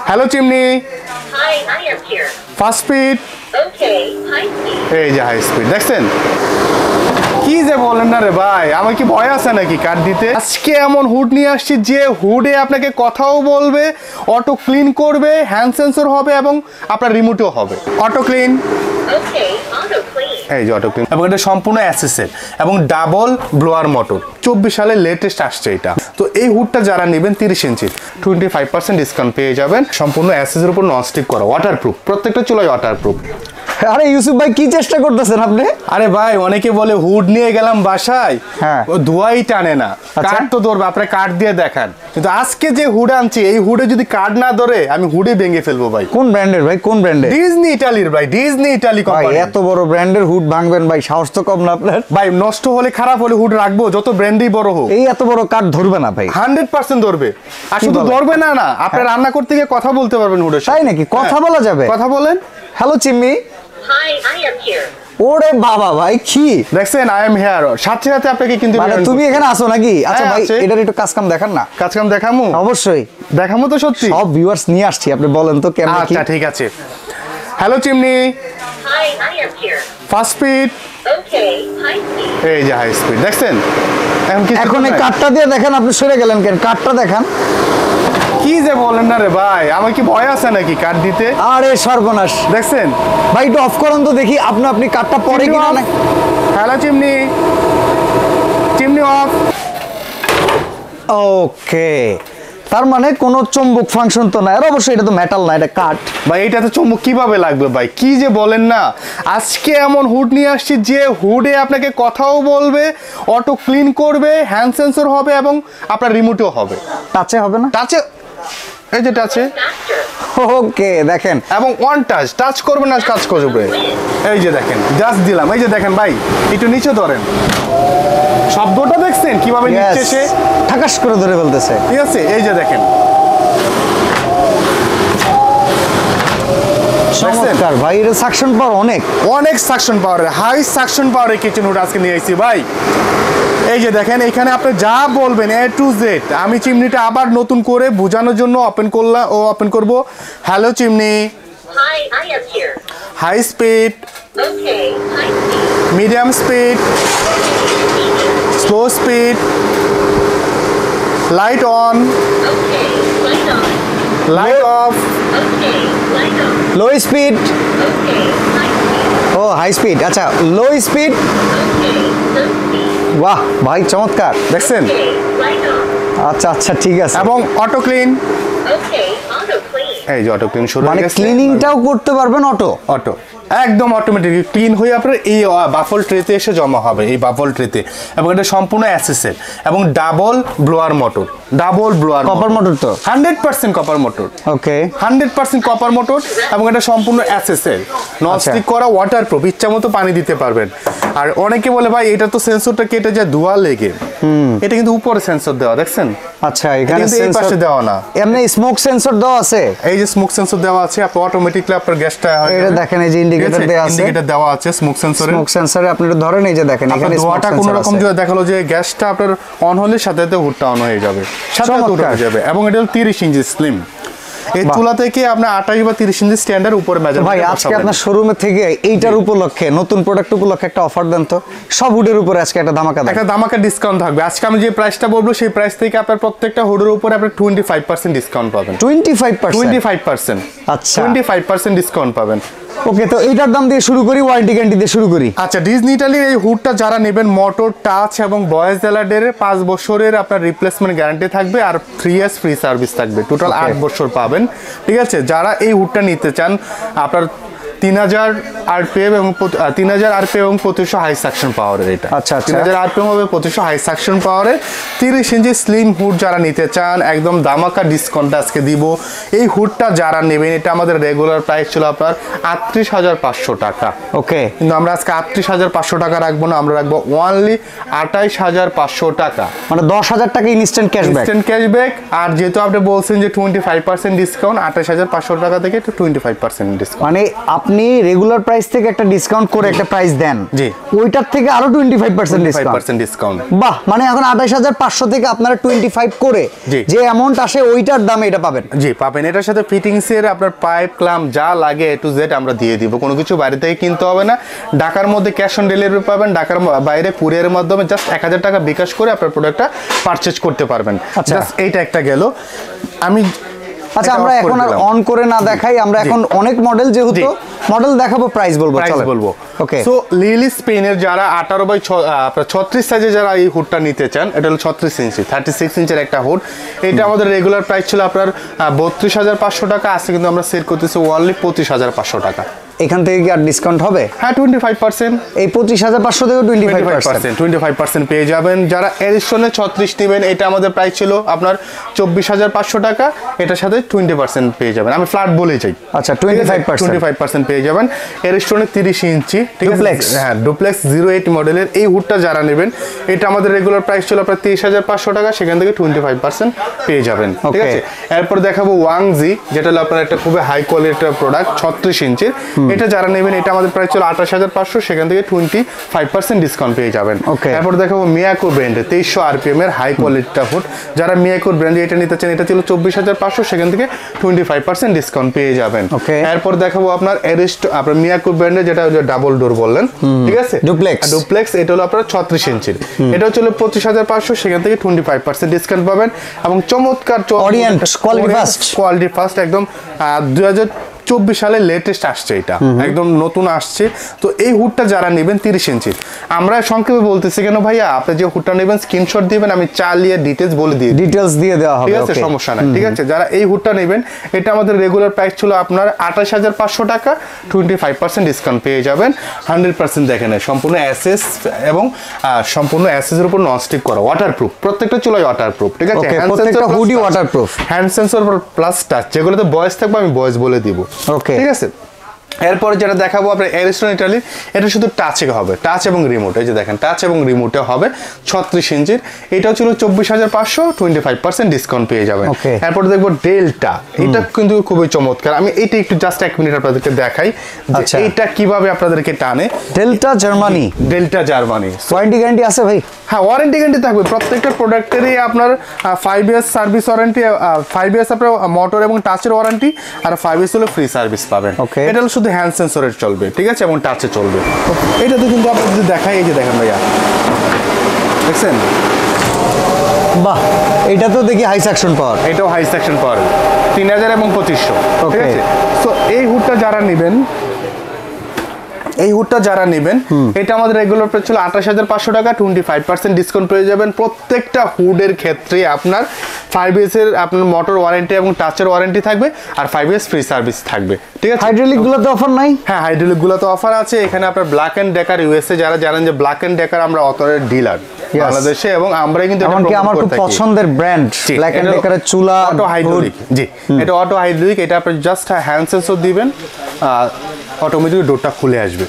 Hello, chimney. Hi, I am here. Fast speed. Okay, high speed. এই যে high speed দেখছেন কি যে বলেন না রে ভাই, আমার কি ভয় আছে নাকি কাট দিতে? আজকে এমন হুড নিয়ে আসছি যে হুডে আপনাকে কথাও বলবে, অটো ক্লিন করবে, হ্যান্ড সেন্সর হবে এবং আপনার রিমোটও হবে। Auto clean, Okay, auto clean. এই যে অটো ক্লিন, এবং এটা সম্পূর্ণ অ্যাসেসের এবং ডাবল ব্লোয়ার মোটর। 24 সালে লেটেস্ট আসছে এটা। তো এই হুডটা যারা নেবেন 30 ইঞ্চি 25% ডিসকাউন্ট পেয়ে যাবেন। সম্পূর্ণ অ্যাসেসের উপর নন স্টিক করা, ওয়াটারপ্রুফ, প্রত্যেকটা চুলাই ওয়াটারপ্রুফ। আরে ইউসুফ ভাই কি চেষ্টা করতেছেন আপনি? আরে ভাই অনেকে বলে হুড নিয়ে গেলাম বাসায়, হ্যাঁ, ও ধোয়াই টানে না, কাঠ তো ধরবে, আপনারা কাঠ দিয়ে দেখান। কিন্তু আজকে যে হুড আনছি এই হুডে যদি কাঠ না ধরে আমি হুডে ভেঙে ফেলবো ভাই। কোন ব্র্যান্ডের ভাই, কোন ব্র্যান্ডের? ডিজনি ইটালির ভাই, ডিজনি ইটালি ভাই কোম্পানি। এত বড় ব্র্যান্ডের হুড ভাঙবেন ভাই, সাহস তো কম না আপনার। ভাই নষ্ট হলে খারাপ হলে হুড রাখবো, যত ব্র্যান্ডই বড় হোক। এই এত বড় কাঠ ধরবে না ভাই, 100% ধরবে। আর শুধু ধরবে না, আপনি রান্না করতে গিয়ে কথা বলতে পারবেন হুডের সাথে। তাই নাকি? কথা বলা যাবে? কথা বলেন। Hello চিম্মি। Hi, I am here. ওরে বাবা ভাই, কি দেখছেন আই এম হিয়ার, সাথে সাথে আপনাকে কিন্তু মানে তুমি এখানে আসো নাকি? আচ্ছা হ্যাঁ, ভাই আছে। এটার একটু কাজ কাম দেখান না। কাজ কাম দেখামু? অবশ্যই দেখামু তো সত্যি। সব ভিউয়ার্স নিয়ে আসছি, আপনি বলেন তো কেমন কি? আচ্ছা ঠিক আছে। Hello chimney. Hi, I am here. Fast speed. Okay, high speed. এই যে হাই স্পিড দেখছেন। এখন এই কাঠটা দিয়ে দেখেন, আপনি সরে গেলেন কেন? কাঠটা দেখান। কি যে বলেন না রে ভাই, আমার কি ভয় আছে নাকি কাট দিতে? আরে সর্বনাশ, দেখছেন ভাই একটু অফ করেন তো দেখি আপনি কাঠটা পরে কিনা না। Hello chimney, chimney off. Okay, তার মানে কোনো চুম্বক ফাংশন তো না, আর অবশ্যই এটা তো মেটাল না, এটা কাঠ। ভাই এটাতে চুম্বক কিভাবে লাগবে ভাই, কি যে বলেন না। আজকে এমন হুড নিয়ে আসছি যে হুডে আপনাকে কথাও বলবে, অটো ক্লিন করবে, হ্যান্ড সেন্সর হবে এবং আপনার রিমোটও হবে। টাচে হবে না? টাচে, এই যে টাচে। Faster. ওকে দেখেন, এবং ওয়ান টাচ, টাচ করবে না কাজ করবে। এই যে দেখেন জাস্ট দিলাম, এই যে দেখেন ভাই একটু নিচে ধরেন, শব্দটা দেখছেন কিভাবে নিচে এসে ঠাকাস করে ধরে ফেলতেছে। ঠিক আছে, এই যে দেখেন চমৎকার ভাই, এটা সাকশন পাওয়ার অনেক অনেক সাকশন পাওয়ারের, হাই সাকশন পাওয়ারের কিচেন হুড আজকে নিয়ে এসেছি ভাই। এই যে দেখেন এখানে আপনি যা বলবেন A to Z, আমি চিমনিটা আবার নতুন করে বোঝানোর জন্য ওপেন করব। Hello chimney. Hi, I am here. High speed, Okay, high speed. Medium speed, slow speed, light on, Okay, light on. Light off, Okay, light on. Low speed. Okay, high speed. ও high speed, আচ্ছা low speed. Okay, low speed. বাহ ভাই চমৎকার, দেখছেন। Okay, light on. আচ্ছা আচ্ছা ঠিক আছে। এবং auto clean, Okay, auto clean. এই যে অটো ক্লিন শুরু মানে হয়ে গেছে। ক্লিনিংটাও করতে পারবেন অটো? অটো একদম অটোমেটিক ক্লিন হয়ে আপনার এই বাফল ট্রেতে এসে জমা হবে, এই বাফল ট্রেতে। এবং এটা সম্পূর্ণ অ্যাসেসের এবং double blower motor, double blower copper motor তো? 100% কপার মোটর, ওকে 100% কপার মোটর। এবং এটা সম্পূর্ণ অ্যাসেসের, নন স্টিক করা, ওয়াটারপ্রুফ, ইচ্ছা মতো পানি দিতে পারবেন। আর অনেকে বলে ভাই এটা তো সেন্সরটা কেটে যায় ধোয়া লেগে, এটা কিন্তু উপরে সেন্সর দেওয়া, দেখছেন? আচ্ছা, এখানে কিন্তু এই পাশে দেওয়া না, এমনি স্মোক সেন্সর দেওয়া আছে। এই যে স্মোক সেন্সর দেওয়া আছে, আপনি অটোমেটিকলি আপনার গ্যাসটা এটা দেখেন, এই যে ইন্ডিকেটর দেওয়া আছে, ইন্ডিকেটর দেওয়া আছে স্মোক সেন্সরে। স্মোক সেন্সরে আপনি একটু ধরেন, এই যে দেখেন এখানে ধোঁয়াটা কোনো রকম যদি দেখালো যে গ্যাসটা আপনার অন হলে সাথে সাথে হুডটা অন হয়ে যাবে, সাথে সাথে উঠে যাবে। এবং এটা 30 ইঞ্চি স্লিম, এই চুলা থেকে আপনার 28 বা 30 ইঞ্চি স্ট্যান্ডার্ড উপরে মেজারমেন্ট। ভাই আজকে আপনার শোরুমে থেকে এইটার উপলক্ষে, নতুন প্রোডাক্ট উপলক্ষে একটা অফার দেন তো, সব হুডের উপরে আজকে একটা ধামাকা দেন। একটা ধামাকা ডিসকাউন্ট থাকবে আজকে। আমি যে প্রাইসটা বলবো সেই প্রাইস থেকে আপনার প্রত্যেকটা হুডের উপরে আপনি 25% ডিসকাউন্ট পাবেন। 25%, আচ্ছা 25% ডিসকাউন্ট পাবেন। ওকে, তো এইটার দাম দিয়ে শুরু করি, ওয়ারেন্টি গ্যারান্টি দিয়ে শুরু করি। আচ্ছা, ডিজনি ইটালির এই হুডটা যারা নেবেন, মোটর, টাচ এবং ভয়েস এলার্টের 5 বছরের আপনার রিপ্লেসমেন্ট গ্যারান্টি থাকবে আর 3 ইয়ার্স ফ্রি সার্ভিস থাকবে, টোটাল 8 বছর পাবেন। ঠিক আছে, যারা এই হুডটা নিতে চান আপনার 3000 আরপিএম এবং 3000 আরপিএম এবং 2500 হাই সাকশন পাওয়ারের, এটা আচ্ছা 3000 আরপিএম হবে, 2500 হাই সাকশন পাওয়ারের 30 ইঞ্চি স্লিম হুড যারা নিতে চান, একদম দামাকা ডিসকাউন্ট আজকে দিব। এই হুডটা যারা নেবেন, এটা আমাদের রেগুলার প্রাইস ছিল আপনার 38500 টাকা। ওকে, কিন্তু আমরা আজকে 38500 টাকা রাখবো না, আমরা রাখবো অনলি 28500 টাকা, মানে 10000 টাকা ইনস্ট্যান্ট ক্যাশব্যাক। Instant cashback. আর যেহেতু আপনি বলছেন যে 25% ডিসকাউন্ট, 28500 টাকা থেকে 25% ডিসকাউন্ট, মানে আপনি রেগুলার প্রাইস থেকে একটা ডিসকাউন্ট করে একটা প্রাইস দেন, জি, ওইটার থেকে আরো 25% ডিসকাউন্ট। বাহ, মানে এখন 28500 থেকে আপনারা 25 করে যে অ্যামাউন্ট আসে ওইটার দামে এটা পাবেন। জি পাবেন। এটার সাথে ফিটিংস এর আপনার পাইপ ক্লাম যা লাগে A to Z আমরা দিয়ে দিব, কোনো কিছু বাইরে থেকে কিনতে হবে না। ঢাকার মধ্যে ক্যাশ অন ডেলিভারি পাবেন, ঢাকার বাইরে কুরিয়ারের মাধ্যমে জাস্ট 1000 টাকা বিকাশ করে আপনার প্রোডাক্টটা পারচেজ করতে পারবেন। জাস্ট এইটা একটা গেল। আমি আচ্ছা, আমরা এখন আর অন করে না দেখাই, আমরা এখন অনেক মডেল যেহেতু মডেল দেখাবো, প্রাইস বলবো, প্রাইস বলবো। ওকে, সো লিলি স্পেনের যারা 18/36 সাইজে যারা এই হুডটা নিতে চান, এটা হলো 36 ইঞ্চি 36 ইঞ্চের একটা হুড। এটা আমাদের রেগুলার প্রাইস ছিল আপনার 32,500 টাকা, আজকে কিন্তু আমরা সেল করতেছি ওনলি 25,500 টাকা। এখান থেকে কি আর ডিসকাউন্ট হবে? হ্যাঁ, 25%। এই 25,500 থেকে 25% পেয়ে যাবেন। যারা এডিশনে 36 নেবেন, এটা আমাদের প্রাইস ছিল আপনার 24,500 টাকা, এটার সাথে 20% পেয়ে যাবেন। আমি ফ্ল্যাট বলে যাই। আচ্ছা, 25% পেয়ে যাবেন। এডিশনে 30 ইঞ্চি, ঠিক আছে? হ্যাঁ, ডুপ্লেক্স 08 মডেলের এই হুডটা যারা নেবেন, এটা আমাদের রেগুলার প্রাইস ছিল আপনার 23,500 টাকা, সেখান থেকে 25% পেয়ে যাবেন, ঠিক আছে? এরপর দেখাবো ওয়াংজি, যেটা হলো আপনার একটা খুবই হাই কোয়ালিটির প্রোডাক্ট, 36 ইঞ্চির। এটা যারা নেবেন, এটা আমাদের প্রাইস ছিল 28,500, সেখান থেকে 25% ডিসকাউন্ট পেয়ে যাবেন। এরপর দেখাবো মিয়াকো ব্র্যান্ডের 2300 RPM এর হাই কোয়ালিটিটা হুড, যারা মিয়াকো ব্র্যান্ডে এটা নিতে চান, এটা ছিল 24,500, সেখান থেকে 25% ডিসকাউন্ট পেয়ে যাবেন। এরপর দেখাবো আপনার আপনার মিয়াকো ব্র্যান্ডের যেটা ডাবল ডোর বললেন, ঠিক আছে? ডুপ্লেক্স এটা হলো আপনার 36 ইঞ্চির, এটা হচ্ছে 25,500, সেখান থেকে 25% ডিসকাউন্ট পাবেন। এবং চমৎকার কোয়ালিটি ফার্স্ট একদম 2024 সালে লেটেস্ট আসছে, এটা একদম নতুন আসছে। তো এই হুডটা যারা নেবেন 30 ইঞ্চি, আমরা সংক্ষেপে বলতেছি কেন ভাইয়া, আপনি যে হুডটা নেবেন স্ক্রিনশট দিবেন, আমি চালিয়ে ডিটেইলস বলে দিয়ে দেওয়া হবে, ঠিক আছে? সমস্যা নাই, ঠিক আছে? যারা এই হুডটা নেবেন, এটা আমাদের রেগুলার প্রাইস ছিল আপনার 28,500 টাকা, 25% ডিসকাউন্ট পেয়ে যাবেন। 100% দেখেন সম্পূর্ণ এসএস এবং সম্পূর্ণ এসএস এর উপর ননস্টিক করা, ওয়াটারপ্রুফ, প্রত্যেকটা চুলাই ওয়াটারপ্রুফ, ঠিক আছে? প্রত্যেকটা hoodie waterproof, hand sensor plus touch, যেগুলোতে ভয়েস থাকবে আমি ভয়েস বলে দিব, ঠিক আছে? এরপরে যেটা দেখাবো আপনার এরিস্টন ইটালি, এটা শুধু টাচে হবে, টাচ এবং রিমোট, এই যে দেখেন টাচ এবং রিমোটে হবে 36 ইঞ্চির, এটাও ছিল 24,500, 25% ডিসকাউন্ট পেয়ে যাবেন। এরপরে দেখবো ডেল্টা, এটা কিন্তু খুবই চমৎকার। আমি এটা একটু জাস্ট 1 মিনিট আপনাদেরকে দেখাই যে এইটা কিভাবে আপনাদেরকে টানে। ডেল্টা জার্মানি ওয়ারেন্টি গ্যারান্টি আছে ভাই? হ্যাঁ, ওয়ারেন্টি গ্যারান্টি থাকবে প্রত্যেকটা প্রোডাক্টেরই আপনার 5 ইয়ার্স সার্ভিস ওয়ারেন্টি, 5 ইয়ার্স আপনার মোটর এবং টাচের ওয়ারেন্টি, আর 5 ইয়ার্স হলো ফ্রি সার্ভিস পাবেন। এটা হলো শুধু হ্যান্ড সেন্সরের চলবে, ঠিক আছে? এবং টাচে চলবে। এটা তো কিন্তু আপনার যদি দেখাই, এই যে দেখেন ভাইয়া, দেখছেন? বাহ, এটা তো দেখি হাই সেকশন পাওয়ার, এটাও হাই সেকশন পাওয়ার 3000 এবং 2500, ঠিক আছে? সো এই হুডটা যারা নেবেন, এটা আমাদের রেগুলার প্রাইস ছিল 28,500 টাকা, 25% ডিসকাউন্ট পেয়ে যাবেন। প্রত্যেকটা হুডের ক্ষেত্রে আপনার 5 ইয়ার্স এর আপনার মোটর ওয়ারেন্টি এবং টাচের ওয়ারেন্টি থাকবে, আর 5 ইয়ার্স ফ্রি সার্ভিস থাকবে, ঠিক আছে? হাইড্রোলিক গুলোতে অফার নাই? হ্যাঁ, হাইড্রোলিক গুলোতে অফার আছে। এখানে আপনার ব্ল্যাক এন্ড ডেকার ইউএসএ, যারা জানেন যে ব্ল্যাক এন্ড ডেকার আমরা অথরের ডিলার বাংলাদেশে, এবং আমরা কিন্তু আমার খুব পছন্দের ব্র্যান্ড ব্ল্যাক এন্ড ডেকারের চুলা, অটো হাইড্রোলিক। জি, এটা অটো হাইড্রোলিক। এটা আপনি জাস্ট হ্যান্ড সেন্সর দিবেন, অটোমেটিক ডোরটা খুলে আসবে,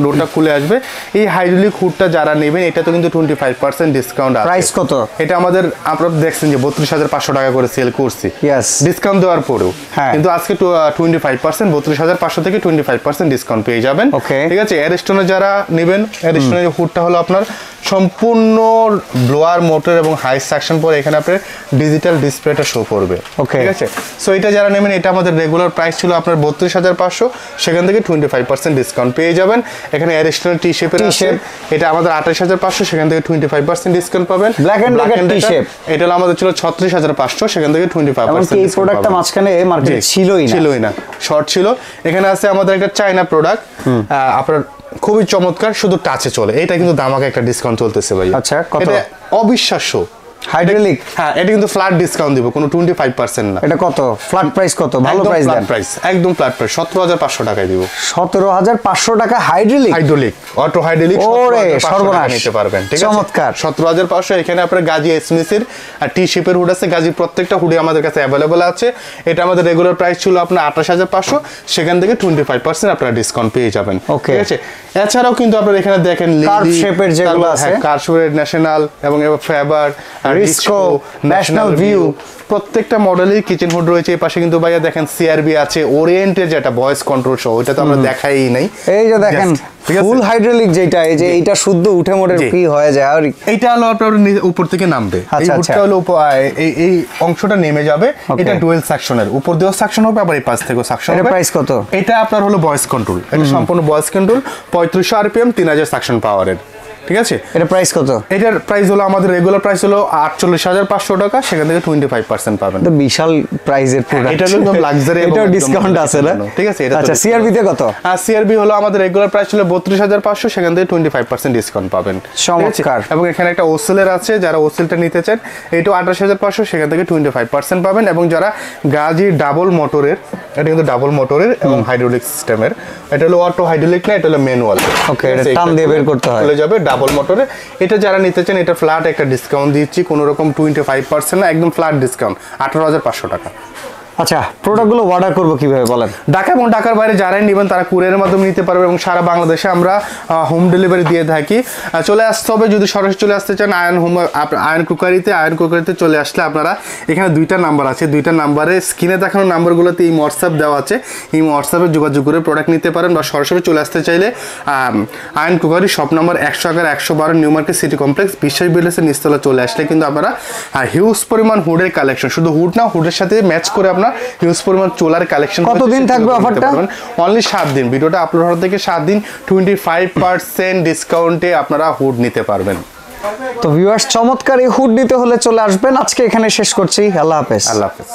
ডোরটা খুলে আসবে। এই হাইড্রোলিক হুডটা যারা নেবেন, এটা তো কিন্তু 25% ডিসকাউন্ট আছে। প্রাইস কত? এটা আমাদের আপনারা দেখছেন যে 32,500 টাকা করে সেল করছি, ডিসকাউন্ট দেওয়ার পরেও, কিন্তু আজকে 25% 32,500 থেকে 25% ডিসকাউন্ট পেয়ে যাবেন, ঠিক আছে? এরিস্টনে যারা নেবেন, এরিস্টনের হুডটা হলো আপনার সম্পূর্ণ ব্লোয়ার মোটর এবং হাই সাকশন পরে, এখানে আপনার ডিজিটাল ডিসপ্লেটা শো করবে, ঠিক আছে? সো এটা যারা নেবেন, এটা আমাদের রেগুলার প্রাইস ছিল আপনার 32,500, সেখান থেকে 25% ডিসকাউন্ট পেয়ে যাবেন। এখানে অ্যাডিশনাল টি শেপের আছে, এটা আমাদের 28,500, সেখান থেকে 25% ডিসকাউন্ট পাবেন। Black and Decker T shape, এটা হলো আমাদের ছিল 36,500, সেখান থেকে 25%। এই প্রোডাক্টটা মাঝখানে মার্কেটে ছিলই না, শর্ট ছিল। এখানে আছে আমাদের একটা চায়না প্রোডাক্ট, আপনার খুবই চমৎকার, শুধু টাচে চলে। এটা কিন্তু দামাকে একটা ডিসকাউন্ট চলতেছে ভাই। আচ্ছা, কত? এটা অবিশ্বাস্য হাইড্রোলিক। হ্যাঁ, এটা কিন্তু ফ্ল্যাট ডিসকাউন্ট দিব, কোনো 25% না। এটা কত? ফ্ল্যাট প্রাইস কত? ভালো প্রাইস দেন। একদম ফ্ল্যাট প্রাইস 17,500 টাকায় দিব। 17,500 টাকা হাইড্রোলিক অটো হাইড্রোলিক, ওরে সর্বনাশ, নিতে পারবেন, ঠিক আছে? চমৎকার। 17,500। এখানে আপনার গাজী এসএমএসির আর টি শেপের হুড আছে, গাজী প্রত্যেকটা হুডে আমাদের কাছে अवेलेबल আছে। এটা আমাদের রেগুলার প্রাইস ছিল আপনার 28,500, সেখান থেকে 25% আপনারা ডিসকাউন্ট পেয়ে যাবেন, ঠিক আছে? এছাড়াও কিন্তু আপনারা এখানে দেখেন কার্ভ শেপের যেগুলো আছে, কার্ভ শেপের ন্যাশনাল এবং ফেভার রিস্কো, ন্যাশনাল ভিউ, প্রত্যেকটা মডেলের কিচেন হুড রয়েছে। এই পাশে কিন্তু ভাইয়া দেখেন সিআরবি আছে, ওরিয়েন্টের যেটা ভয়েস কন্ট্রোল সহ, ওইটা তো আমরা দেখাই নাই। এই যে দেখেন ঠিক আছে? ফুল হাইড্রোলিক যেটা, এই যে এইটা শুদ্ধ উঠে মোড়ের জি। কি হয়ে যায় আর এইটা হলো আপনার উপর থেকে নামবে, এই আচ্ছা, হুডটা আচ্ছা। হলো এই অংশটা নেমে যাবে। এটা ডুয়েল সাকশনের, উপর দিয়েও সাকশন হবে আবার এই পাশ থেকেও সাকশন এটার হবে। প্রাইস কত? এটা আপনার হলো ভয়েস কন্ট্রোল, এটা সম্পূর্ণ ভয়েস কন্ট্রোল, 3500 আরপিএম, 3000 সাকশন পাওয়ারের। ঠিক আছে, এটা প্রাইস কত? এটার প্রাইস হলো আমাদের রেগুলার প্রাইস হলো 48,500 টাকা, সেখান থেকে 25% পাবেন। এটা বিশাল প্রাইজের প্রোডাক্ট, এটা হলো একদম লাক্সারি, এটা ডিসকাউন্ট আছে না? ঠিক আছে, এটা আচ্ছা, সিআরবি তে কত? আর সিআরবি হলো আমাদের রেগুলার প্রাইস হলো 32,500, সেখান থেকে 25% ডিসকাউন্ট পাবেন। চমৎকার। এবং এখানে একটা ওসেলের আছে, যারা ওসেলটা নিতে চান এটা 28,500, সেখান থেকে 25% পাবেন। এবং যারা গাজি ডাবল মোটরের, এটা কিন্তু ডাবল মোটরের এবং হাইড্রোলিক সিস্টেমের, এটা হলো অটো হাইড্রোলিক না, এটা হলো ম্যানুয়াল। ওকে, এটা টান দিয়ে বের করতে হয়, চলে যাবে ডাবল মোটরে। এটা যারা নিতে চান এটা ফ্ল্যাট একটা ডিসকাউন্ট দিচ্ছি, কোনো রকম 25% না, একদম ফ্ল্যাট ডিসকাউন্ট 18,500 টাকা। আচ্ছা, প্রোডাক্টগুলো অর্ডার করব কিভাবে বলেন? ঢাকা এবং ঢাকার বাইরে যারাই নেবেন তারা কুরিয়ারের মাধ্যমে নিতে পারবে এবং সারা বাংলাদেশে আমরা হোম ডেলিভারি দিয়ে থাকি। চলে আসতে হবে, যদি সরাসরি চলে আসতে চান আয়ন ক্রকারিতে চলে আসলে আপনারা এখানে দুইটা নাম্বার আছে, দুইটা নাম্বারে স্ক্রিনে দেখানো নাম্বারগুলোতে এই হোয়াটসঅ্যাপ দেওয়া আছে, এই হোয়াটসঅ্যাপে যোগাযোগ করে প্রোডাক্ট নিতে পারেন। বা সরাসরি চলে আসতে চাইলে ion crockery shop number 111-112 new market city complex বিশ্বাস বিল্ডার্সের নিচতলা চলে আসলে কিন্তু আপনারা হিউজ পরিমাণ হুডের কালেকশন, শুধু হুড না, হুডের সাথে ম্যাচ করে আপনার হিউজ পরিমাণ চোলার কালেকশন। কতদিন থাকবে অফারটা? অনলি 7 দিন, ভিডিওটা আপলোড হওয়ার থেকে 7 দিন 25% ডিসকাউন্টে আপনারা হুড নিতে পারবেন। তো ভিউয়ার্স, চমৎকার এই হুড নিতে হলে চলে আসবেন। আজকে এখানে শেষ করছি, আল্লাহ হাফেজ। আল্লাহ হাফেজ।